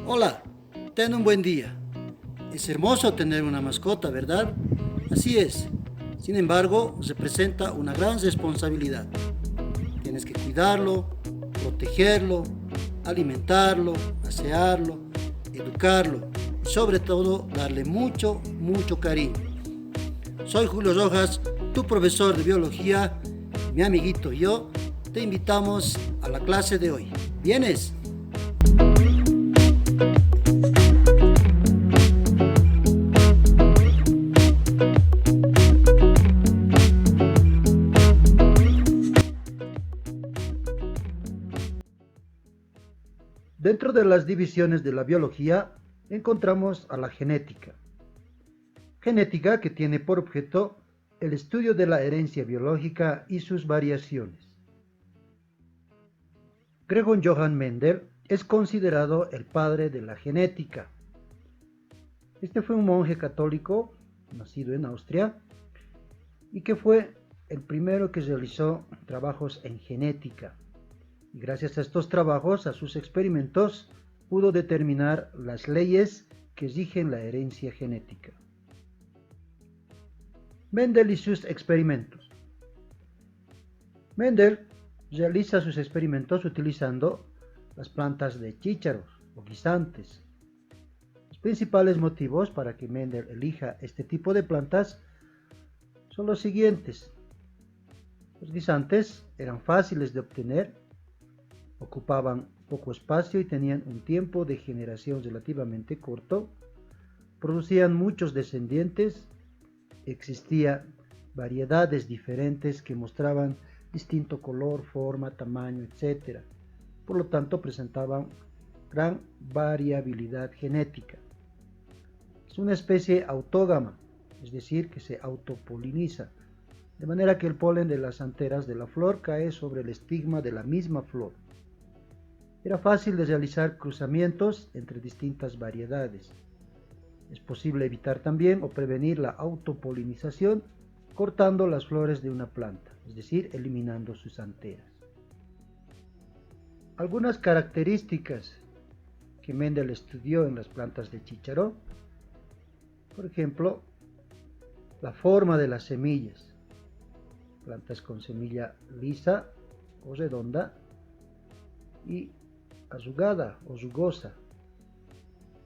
Hola, ten un buen día. Es hermoso tener una mascota, ¿verdad? Así es. Sin embargo, representa una gran responsabilidad. Tienes que cuidarlo, protegerlo, alimentarlo, asearlo, educarlo y sobre todo darle mucho, mucho cariño. Soy Julio Rojas, tu profesor de biología. Mi amiguito y yo te invitamos a la clase de hoy. ¿Vienes? Dentro de las divisiones de la biología encontramos a la genética. Genética que tiene por objeto el estudio de la herencia biológica y sus variaciones. Gregor Johann Mendel es considerado el padre de la genética. Este fue un monje católico nacido en Austria y que fue el primero que realizó trabajos en genética. Y gracias a estos trabajos, a sus experimentos, pudo determinar las leyes que rigen la herencia genética. Mendel y sus experimentos. Mendel realiza sus experimentos utilizando las plantas de chícharos o guisantes. Los principales motivos para que Mendel elija este tipo de plantas son los siguientes. Los guisantes eran fáciles de obtener, ocupaban poco espacio y tenían un tiempo de generación relativamente corto, producían muchos descendientes, existían variedades diferentes que mostraban distinto color, forma, tamaño, etc. Por lo tanto, presentaban gran variabilidad genética. Es una especie autógama, es decir, que se autopoliniza, de manera que el polen de las anteras de la flor cae sobre el estigma de la misma flor. Era fácil de realizar cruzamientos entre distintas variedades. Es posible evitar también o prevenir la autopolinización cortando las flores de una planta, es decir, eliminando sus anteras. Algunas características que Mendel estudió en las plantas de chícharo, por ejemplo, la forma de las semillas, plantas con semilla lisa o redonda y arrugada o rugosa,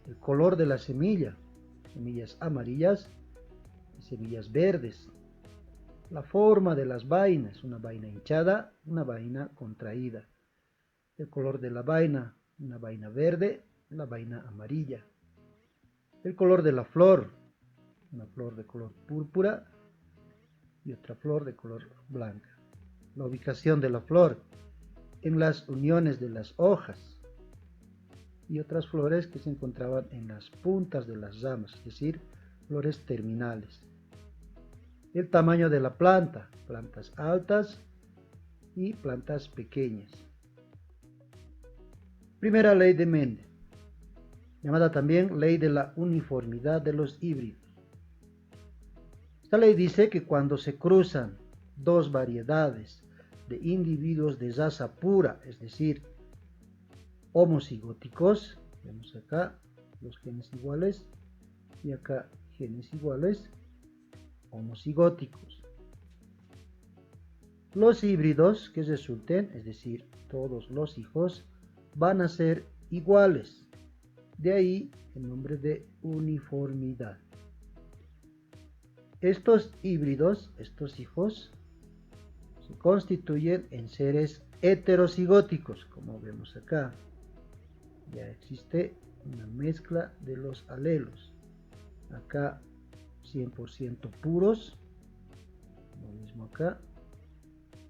el color de la semilla, semillas amarillas y semillas verdes, la forma de las vainas, una vaina hinchada, una vaina contraída, el color de la vaina, una vaina verde, la vaina amarilla, el color de la flor, una flor de color púrpura y otra flor de color blanca, la ubicación de la flor en las uniones de las hojas y otras flores que se encontraban en las puntas de las ramas, es decir, flores terminales. El tamaño de la planta, plantas altas y plantas pequeñas. Primera ley de Mendel, llamada también ley de la uniformidad de los híbridos. Esta ley dice que cuando se cruzan dos variedades de individuos de raza pura, es decir, homocigóticos, vemos acá los genes iguales y acá genes iguales, homocigóticos. Los híbridos que resulten, es decir, todos los hijos, van a ser iguales. De ahí el nombre de uniformidad. Estos híbridos, estos hijos, se constituyen en seres heterocigóticos, como vemos acá. Ya existe una mezcla de los alelos. Acá 100% puros, lo mismo acá,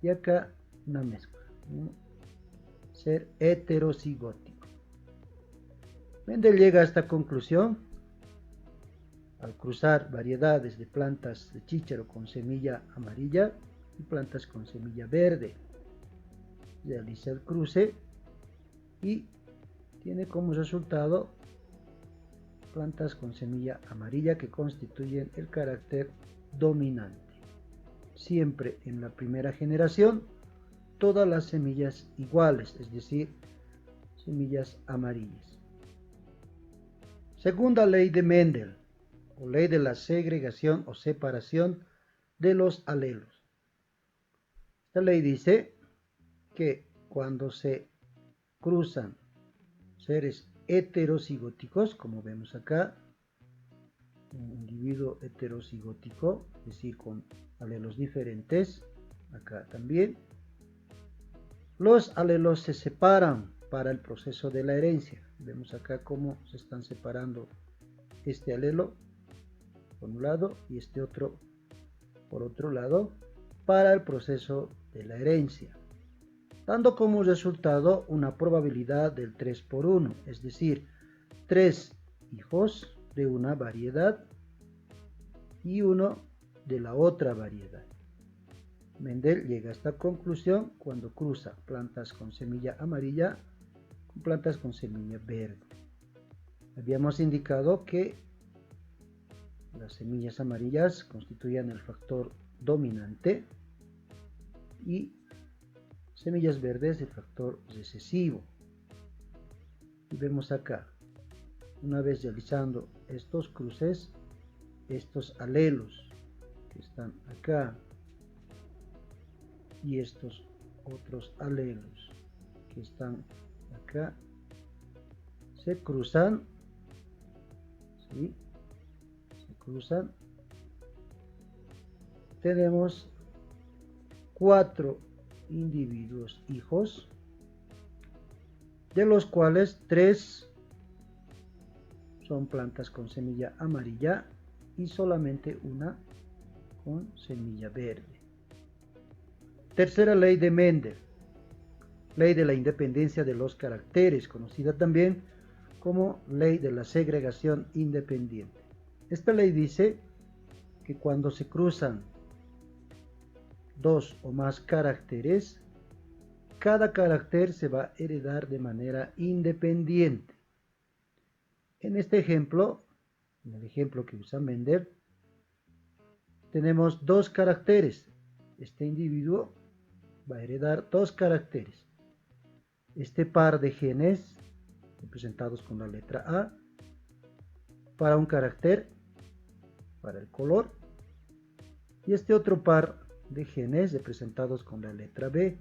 y acá una mezcla, ser heterocigótico. Mendel llega a esta conclusión al cruzar variedades de plantas de chícharo con semilla amarilla y plantas con semilla verde. Realiza el cruce y tiene como resultado plantas con semilla amarilla que constituyen el carácter dominante. Siempre en la primera generación, todas las semillas iguales, es decir, semillas amarillas. Segunda ley de Mendel, o ley de la segregación o separación de los alelos. Esta ley dice que cuando se cruzan seres heterocigóticos, como vemos acá, un individuo heterocigótico, es decir, con alelos diferentes, acá también, los alelos se separan para el proceso de la herencia. Vemos acá cómo se están separando este alelo por un lado y este otro por otro lado para el proceso de la herencia, dando como resultado una probabilidad del 3 por 1, es decir, 3 hijos de una variedad y uno de la otra variedad. Mendel llega a esta conclusión cuando cruza plantas con semilla amarilla con plantas con semilla verde. Habíamos indicado que las semillas amarillas constituían el factor dominante y semillas verdes el factor recesivo. Y vemos acá, una vez realizando estos cruces, estos alelos que están acá y estos otros alelos que están acá se cruzan, ¿sí? Se cruzan. Tenemos 4 individuos hijos, de los cuales 3 son plantas con semilla amarilla y solamente una con semilla verde. Tercera ley de Mendel, ley de la independencia de los caracteres, conocida también como ley de la segregación independiente. Esta ley dice que cuando se cruzan 2 o más caracteres, cada carácter se va a heredar de manera independiente. En este ejemplo, en el ejemplo que usa Mendel, tenemos 2 caracteres. Este individuo va a heredar 2 caracteres. Este par de genes, representados con la letra A, para un carácter, para el color, y este otro par de genes, representados con la letra B,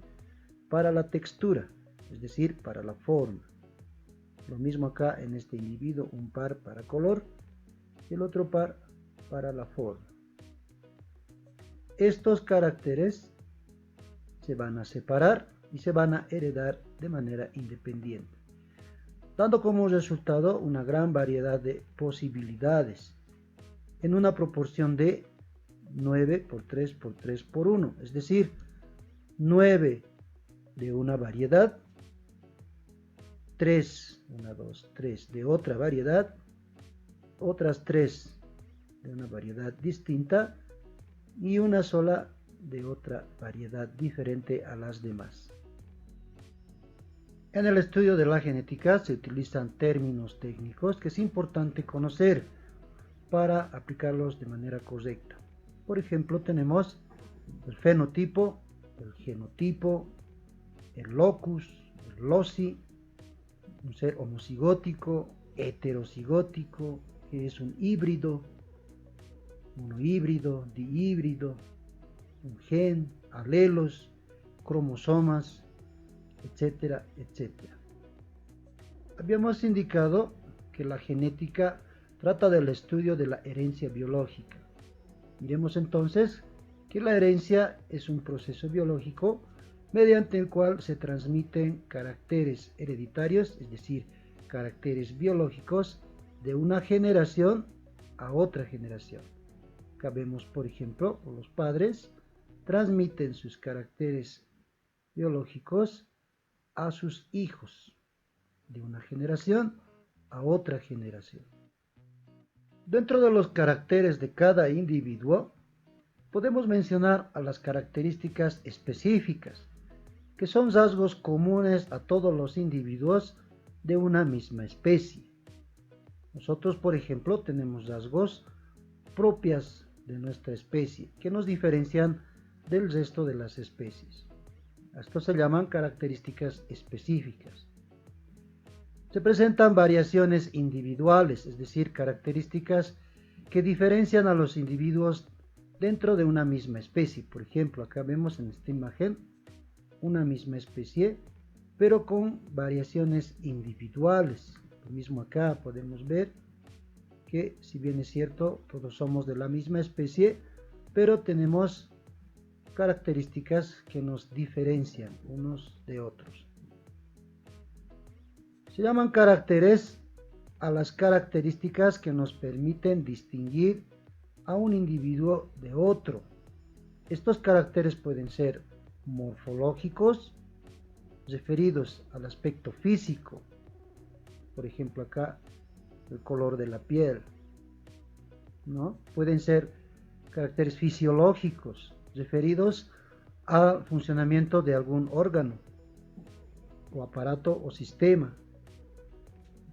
para la textura, es decir, para la forma. Lo mismo acá en este individuo, un par para color y el otro par para la forma. Estos caracteres se van a separar y se van a heredar de manera independiente, dando como resultado una gran variedad de posibilidades en una proporción de 9 por 3 por 3 por 1, es decir, 9 de una variedad, 3, 1, 2, 3 de otra variedad, otras 3 de una variedad distinta y una sola de otra variedad diferente a las demás. En el estudio de la genética se utilizan términos técnicos que es importante conocer para aplicarlos de manera correcta. Por ejemplo, tenemos el fenotipo, el genotipo, el locus, el loci, un ser homocigótico, heterocigótico, que es un híbrido, monohíbrido, dihíbrido, un gen, alelos, cromosomas, etcétera, etcétera. Habíamos indicado que la genética trata del estudio de la herencia biológica. Miremos entonces que la herencia es un proceso biológico mediante el cual se transmiten caracteres hereditarios, es decir, caracteres biológicos de una generación a otra generación. Acá vemos, por ejemplo, los padres transmiten sus caracteres biológicos a sus hijos de una generación a otra generación. Dentro de los caracteres de cada individuo, podemos mencionar a las características específicas, que son rasgos comunes a todos los individuos de una misma especie. Nosotros, por ejemplo, tenemos rasgos propias de nuestra especie, que nos diferencian del resto de las especies. Estos se llaman características específicas. Se presentan variaciones individuales, es decir, características que diferencian a los individuos dentro de una misma especie. Por ejemplo, acá vemos en esta imagen una misma especie, pero con variaciones individuales. Lo mismo acá podemos ver que, si bien es cierto, todos somos de la misma especie, pero tenemos características que nos diferencian unos de otros. Se llaman caracteres a las características que nos permiten distinguir a un individuo de otro. Estos caracteres pueden ser morfológicos, referidos al aspecto físico, por ejemplo acá el color de la piel, ¿no? Pueden ser caracteres fisiológicos, referidos al funcionamiento de algún órgano o aparato o sistema.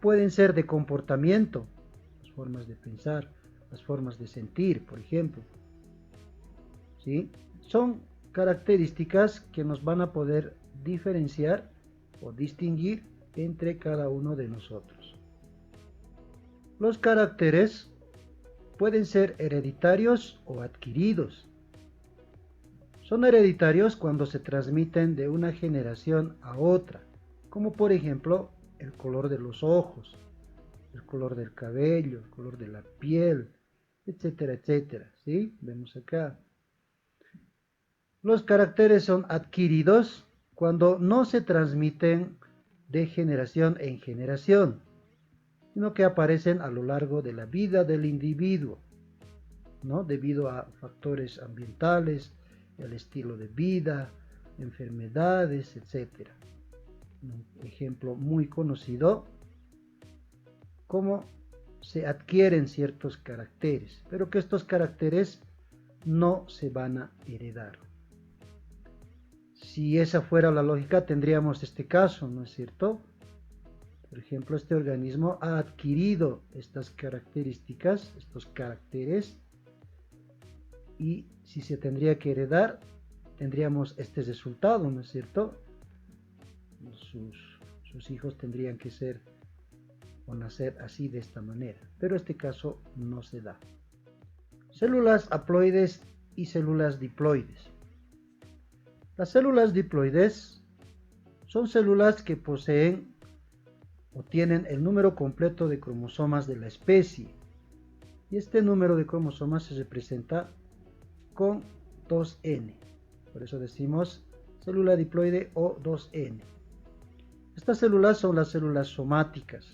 Pueden ser de comportamiento, las formas de pensar, las formas de sentir, por ejemplo. ¿Sí? Son características que nos van a poder diferenciar o distinguir entre cada uno de nosotros. Los caracteres pueden ser hereditarios o adquiridos. Son hereditarios cuando se transmiten de una generación a otra, como por ejemplo el color de los ojos, el color del cabello, el color de la piel, etcétera, etcétera. ¿Sí? Vemos acá. Los caracteres son adquiridos cuando no se transmiten de generación en generación, sino que aparecen a lo largo de la vida del individuo, ¿no? Debido a factores ambientales, el estilo de vida, enfermedades, etc. Un ejemplo muy conocido, cómo se adquieren ciertos caracteres, pero que estos caracteres no se van a heredar. Si esa fuera la lógica, tendríamos este caso, ¿no es cierto? Por ejemplo, este organismo ha adquirido estas características, estos caracteres, y si se tendría que heredar, tendríamos este resultado, ¿no es cierto? Sus hijos tendrían que ser o nacer así, de esta manera, pero este caso no se da. Células haploides y células diploides. Las células diploides son células que poseen o tienen el número completo de cromosomas de la especie, y este número de cromosomas se representa con 2N, por eso decimos célula diploide o 2N. Estas células son las células somáticas,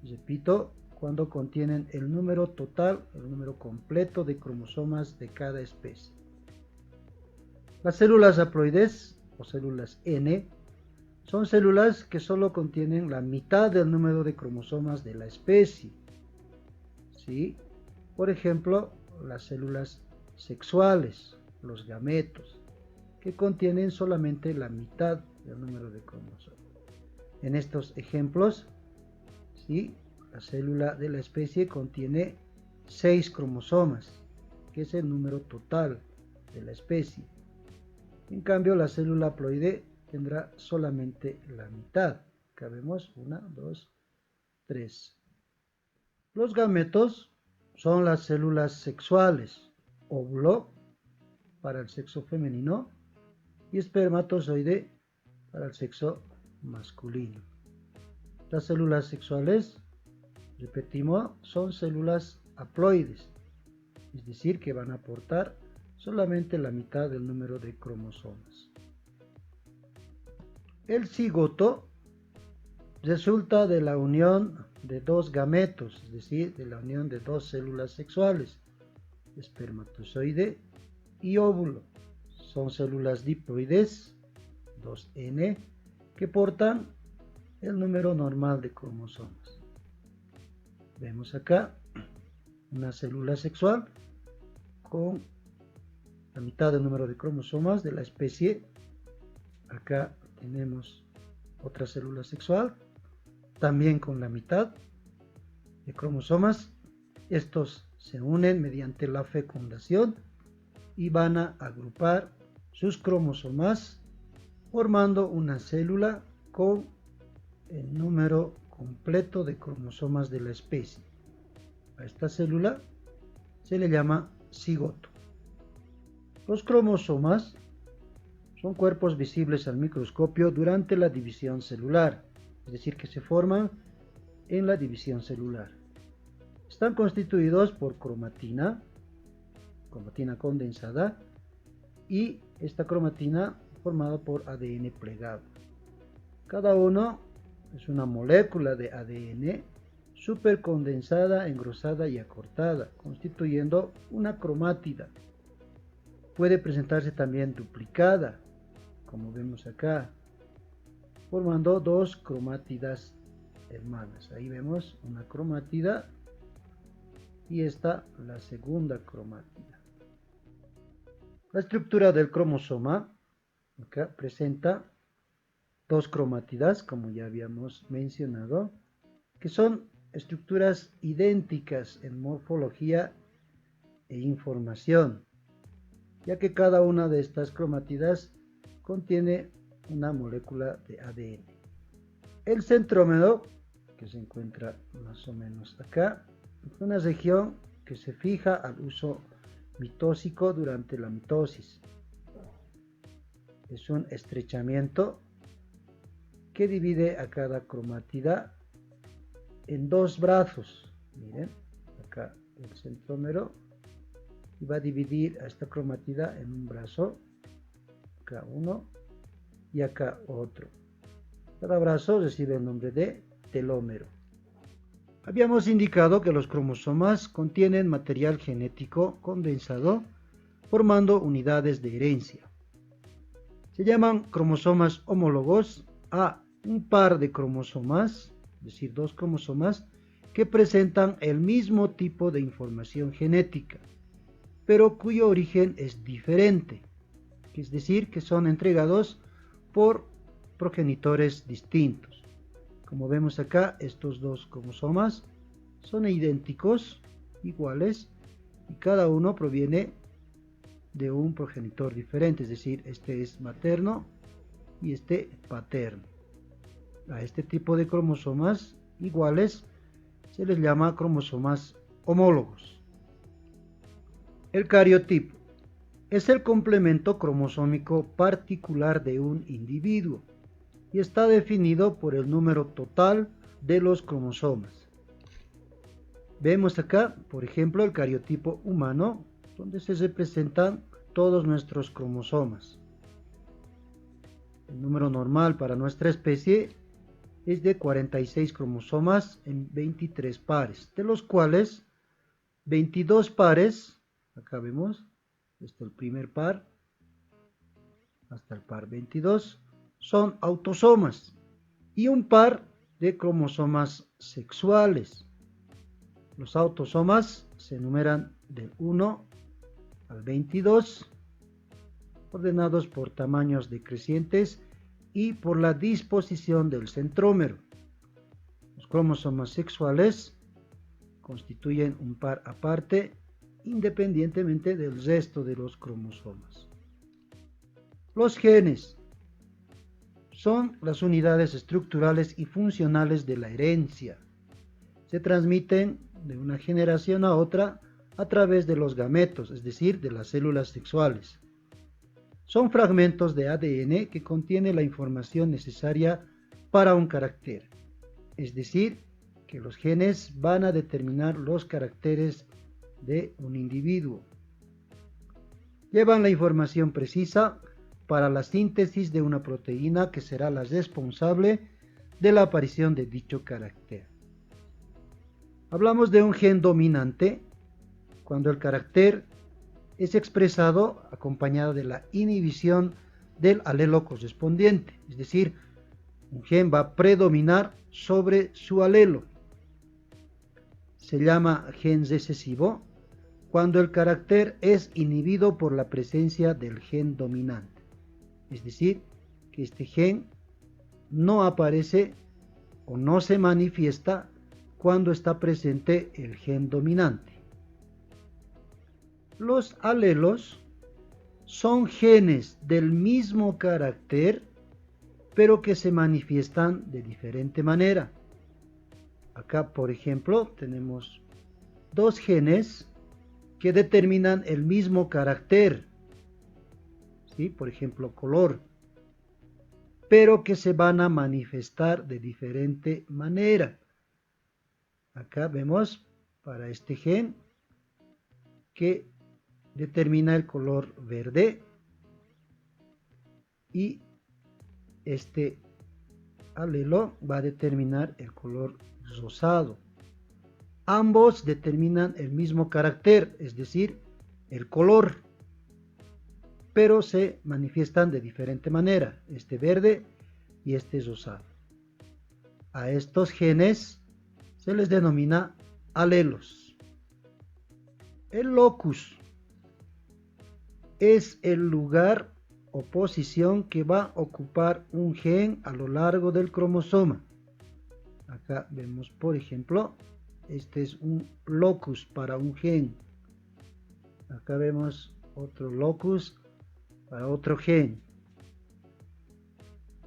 repito, cuando contienen el número total, el número completo de cromosomas de cada especie. Las células haploides o células N son células que solo contienen la mitad del número de cromosomas de la especie. ¿Sí? Por ejemplo, las células sexuales, los gametos, que contienen solamente la mitad del número de cromosomas. En estos ejemplos, ¿sí?, la célula de la especie contiene 6 cromosomas, que es el número total de la especie. En cambio, la célula haploide tendrá solamente la mitad. Acá vemos 1, 2, 3. Los gametos son las células sexuales, óvulo para el sexo femenino y espermatozoide para el sexo masculino. Las células sexuales, repetimos, son células haploides, es decir, que van a aportar solamente la mitad del número de cromosomas. El cigoto resulta de la unión de dos gametos, es decir, de la unión de dos células sexuales, espermatozoide y óvulo. Son células diploides, 2N, que portan el número normal de cromosomas. Vemos acá una célula sexual con la mitad del número de cromosomas de la especie. Acá tenemos otra célula sexual, también con la mitad de cromosomas. Estos se unen mediante la fecundación y van a agrupar sus cromosomas formando una célula con el número completo de cromosomas de la especie. A esta célula se le llama cigoto. Los cromosomas son cuerpos visibles al microscopio durante la división celular, es decir, que se forman en la división celular. Están constituidos por cromatina condensada, y esta cromatina formada por ADN plegado. Cada uno es una molécula de ADN supercondensada, engrosada y acortada, constituyendo una cromátida. Puede presentarse también duplicada, como vemos acá, formando dos cromátidas hermanas. Ahí vemos una cromátida y esta la segunda cromátida. La estructura del cromosoma acá presenta dos cromátidas, como ya habíamos mencionado, que son estructuras idénticas en morfología e información, ya que cada una de estas cromátidas contiene una molécula de ADN. El centrómero, que se encuentra más o menos acá, es una región que se fija al uso mitósico durante la mitosis. Es un estrechamiento que divide a cada cromátida en dos brazos. Miren, acá el centrómero, y va a dividir a esta cromátida en un brazo, acá uno y acá otro. Cada brazo recibe el nombre de telómero. Habíamos indicado que los cromosomas contienen material genético condensado, formando unidades de herencia. Se llaman cromosomas homólogos a un par de cromosomas, es decir, dos cromosomas, que presentan el mismo tipo de información genética, pero cuyo origen es diferente, es decir, que son entregados por progenitores distintos. Como vemos acá, estos dos cromosomas son idénticos, iguales, y cada uno proviene de un progenitor diferente, es decir, este es materno y este paterno. A este tipo de cromosomas iguales se les llama cromosomas homólogos. El cariotipo es el complemento cromosómico particular de un individuo y está definido por el número total de los cromosomas. Vemos acá, por ejemplo, el cariotipo humano, donde se representan todos nuestros cromosomas. El número normal para nuestra especie es de 46 cromosomas en 23 pares, de los cuales 22 pares, acá vemos, desde el primer par hasta el par 22, son autosomas y un par de cromosomas sexuales. Los autosomas se enumeran del 1 al 22, ordenados por tamaños decrecientes y por la disposición del centrómero. Los cromosomas sexuales constituyen un par aparte, independientemente del resto de los cromosomas. Los genes son las unidades estructurales y funcionales de la herencia. Se transmiten de una generación a otra a través de los gametos, es decir, de las células sexuales. Son fragmentos de ADN que contienen la información necesaria para un carácter, es decir, que los genes van a determinar los caracteres de un individuo. Llevan la información precisa para la síntesis de una proteína que será la responsable de la aparición de dicho carácter. Hablamos de un gen dominante cuando el carácter es expresado acompañado de la inhibición del alelo correspondiente, es decir, un gen va a predominar sobre su alelo. Se llama gen recesivo cuando el carácter es inhibido por la presencia del gen dominante. Es decir, que este gen no aparece o no se manifiesta cuando está presente el gen dominante. Los alelos son genes del mismo carácter, pero que se manifiestan de diferente manera. Acá, por ejemplo, tenemos dos genes que determinan el mismo carácter, ¿sí? Por ejemplo, color, pero que se van a manifestar de diferente manera. Acá vemos para este gen que determina el color verde y este alelo va a determinar el color rosado. Ambos determinan el mismo carácter, es decir, el color, pero se manifiestan de diferente manera, este verde y este rosado. A estos genes se les denomina alelos. El locus es el lugar o posición que va a ocupar un gen a lo largo del cromosoma. Acá vemos, por ejemplo, este es un locus para un gen. Acá vemos otro locus para otro gen.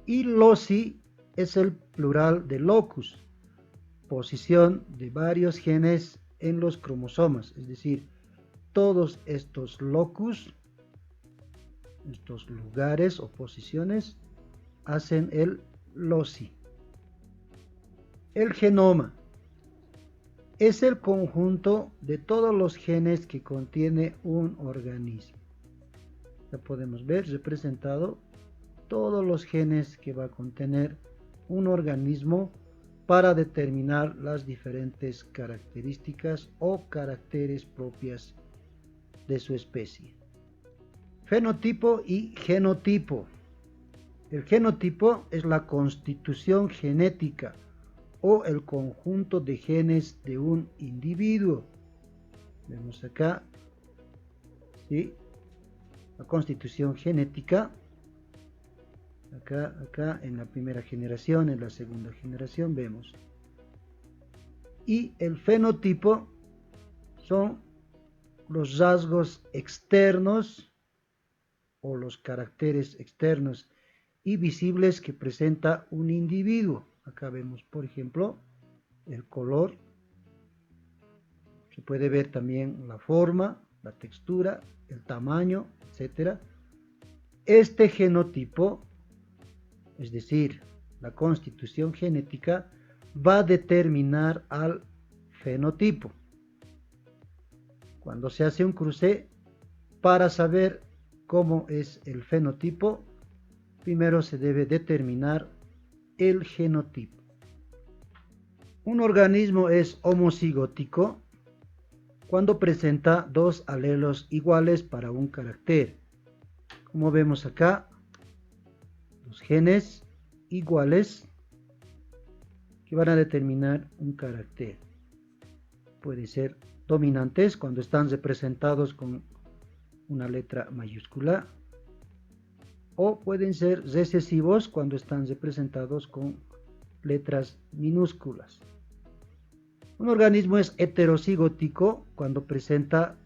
Y loci es el plural de locus, posición de varios genes en los cromosomas, es decir, todos estos locus, estos lugares o posiciones, hacen el loci. El genoma es el conjunto de todos los genes que contiene un organismo. Ya podemos ver representado todos los genes que va a contener un organismo para determinar las diferentes características o caracteres propias de su especie. Fenotipo y genotipo. El genotipo es la constitución genética o el conjunto de genes de un individuo. Vemos acá, ¿sí? La constitución genética. Acá en la primera generación, en la segunda generación vemos. Y el fenotipo son los rasgos externos o los caracteres externos y visibles que presenta un individuo. Acá vemos, por ejemplo, el color. Se puede ver también la forma, la textura, el tamaño, etc. Este genotipo, es decir, la constitución genética, va a determinar al fenotipo. Cuando se hace un cruce, para saber cómo es el fenotipo, primero se debe determinar el genotipo. Un organismo es homocigótico cuando presenta dos alelos iguales para un carácter. Como vemos acá, los genes iguales que van a determinar un carácter. Puede ser dominantes cuando están representados con una letra mayúscula, o pueden ser recesivos cuando están representados con letras minúsculas. Un organismo es heterocigótico cuando presenta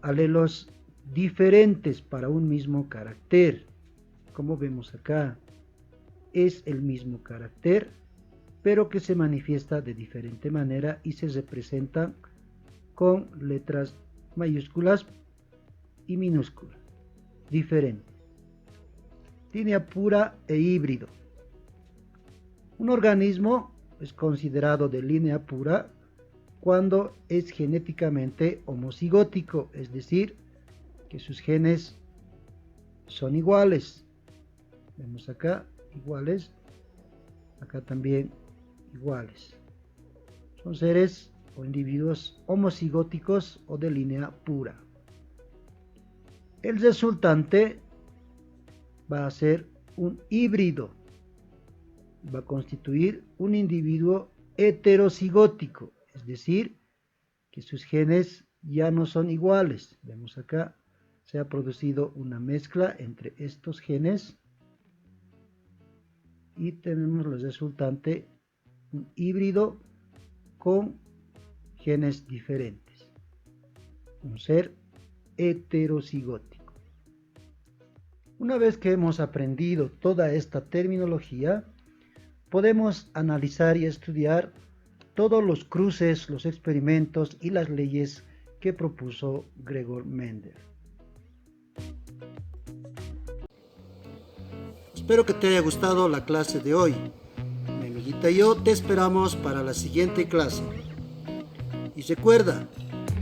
alelos diferentes para un mismo carácter. Como vemos acá, es el mismo carácter, pero que se manifiesta de diferente manera y se representa con letras mayúsculas y minúsculas, diferentes. Línea pura e híbrido. Un organismo es considerado de línea pura cuando es genéticamente homocigótico, es decir, que sus genes son iguales. Vemos acá iguales, acá también iguales. Son seres o individuos homocigóticos o de línea pura. El resultante va a ser un híbrido, va a constituir un individuo heterocigótico, es decir, que sus genes ya no son iguales. Vemos acá, se ha producido una mezcla entre estos genes y tenemos el resultante, un híbrido con genes diferentes, un ser heterocigótico. Una vez que hemos aprendido toda esta terminología, podemos analizar y estudiar todos los cruces, los experimentos y las leyes que propuso Gregor Mendel. Espero que te haya gustado la clase de hoy. Mi amiguita y yo te esperamos para la siguiente clase. Y recuerda,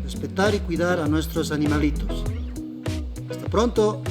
respetar y cuidar a nuestros animalitos. Hasta pronto.